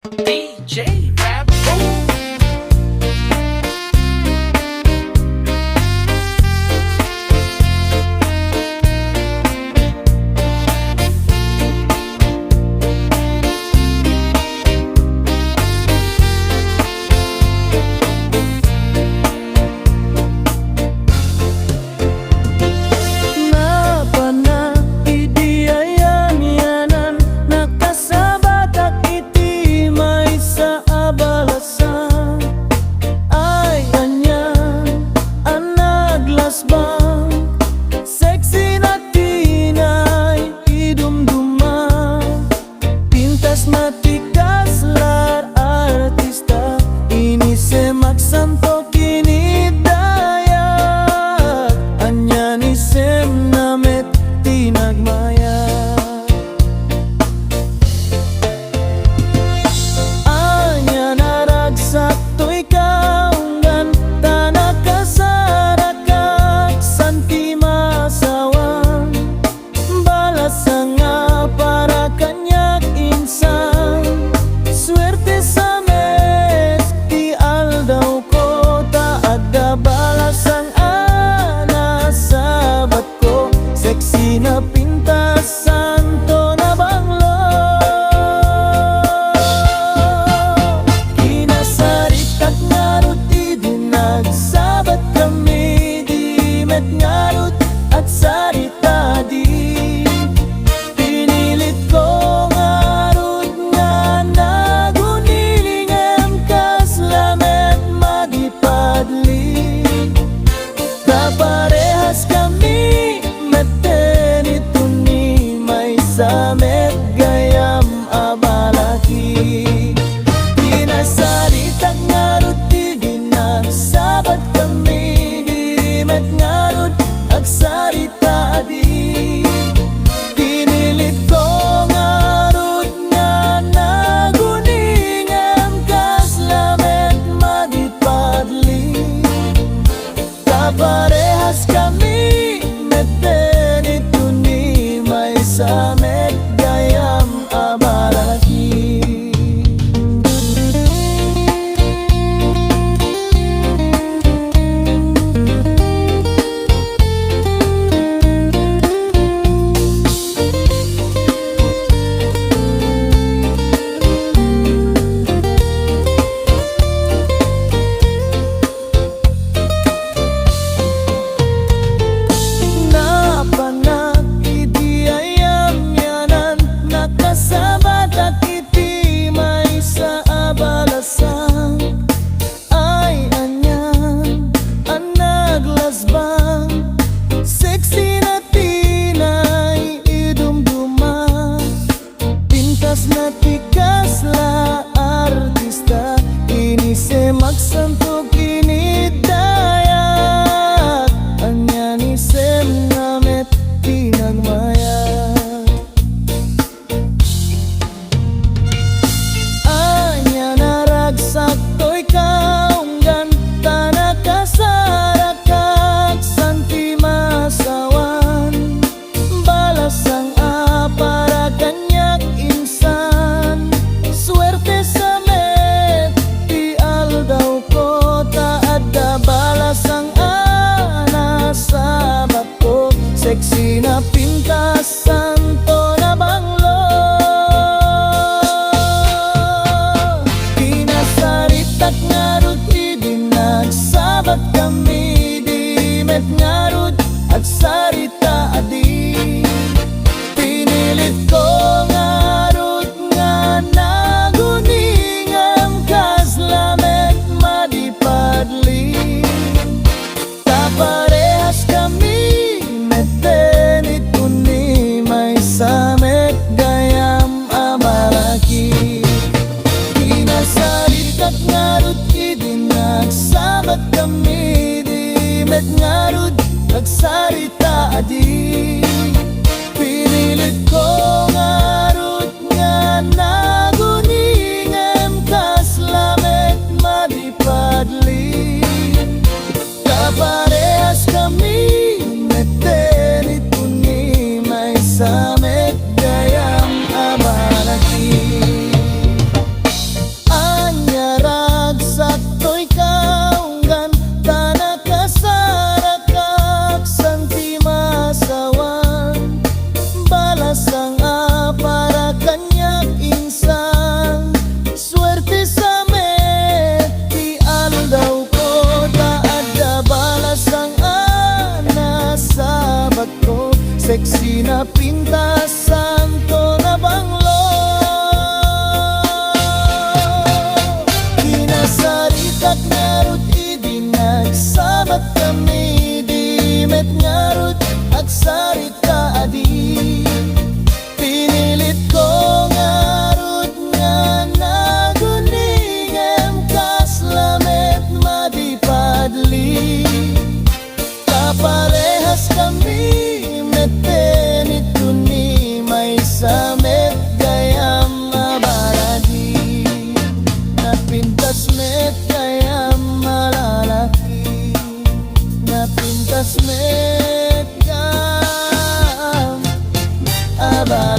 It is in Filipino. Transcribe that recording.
DJ Rap Roll. Samet gayam abalaki Pinasaritak ngarut di sabat kami Dirimet ngarut agsarita adi Pinilit ko ngarut nga naguningam kaslamet magipadli Kaparehas kami meten itu ni may samet gayam abalaki Natikasla artista ini semak santuk ini dayak anya ni sem namet tinagmaya anya naragsak toy kaunggan tanah kasarakak santi masawan balasang para kanyak insan Suerte samet di aldaw ko taada balasang ana sabat ko Seksi na pintasan to na banglo Kinasaritak ngarut idinag sabat kami Dimet ngarut at sarita adi Pinilit ko ngarut nga naguningam kaslamet madipadli Kaparehas kami meten itu ni may samet gayam abalaki Kinasaritak ngarut idinag sabat kami Dimet ngarut agsarita adi Pinilit ko ngarut nga naguningam kaslamet madipadli Kaparehas kami meten itu ni may samet gayam abalaki Las Medgam Aba